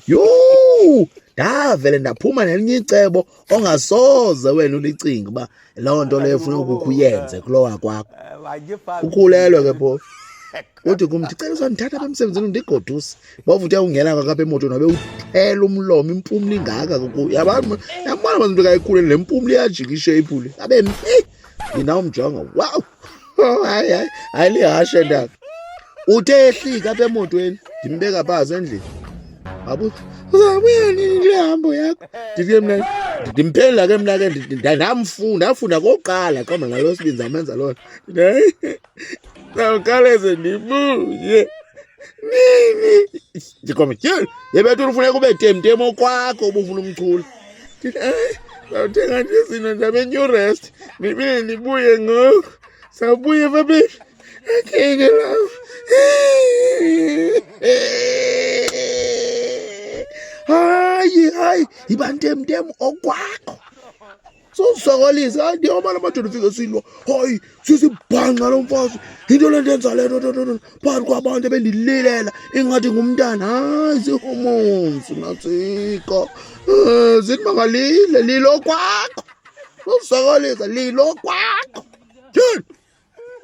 Yho! Ndavele ndaphuma nelinye icebo ongasoze wena ulicinga uba loo nto leyo ufuna ukukho uyenze kulowa kwakho. Ukhulelwe ke phofu. Uthi kum ndicela uzondithatha apha emsebenzini ndigoduse. Bovu uthi ungena kwakapha emotweni wabe uthela umlomo impumlo ingaka kukuyo. Yabona umuntu kayikhuleni le mpumlo iyajika ishape le. Abe mfi. Yina umjonga. Wow. Hayi lihashe ndaka. Uthe ehlika apha emotweni ndimbeka phansi endlini. Babu uzabuya nini le hambo yakho? Ndithi mna ndimphendula ke mna ke ndafunda koqala qamba ngalo sibinza amenza lona. Nawukhawuleze ndibuye. Nini? Ndikhombe tyhini. Yebethu ufuna kube temtemo kwakho ubufuna umchula. Ndithi zawuthenga nje izinto ndabe new rest. Nibile ndibuye ngoku. Sawubuye baby. Okay ke love. Hayi, ibantemtem okwakho. Sosokolisa ndiyobona amadoda ufike silwa. Hayi, sisibhanqa lo mfazi. Into le ndenza le nto phakathi kwabantu ebendililela ingathi ngumntana. Hayi, zii-hormones natsiko. Zithi mangalile lilo kwakho. Sosokolisa lilo kwakho.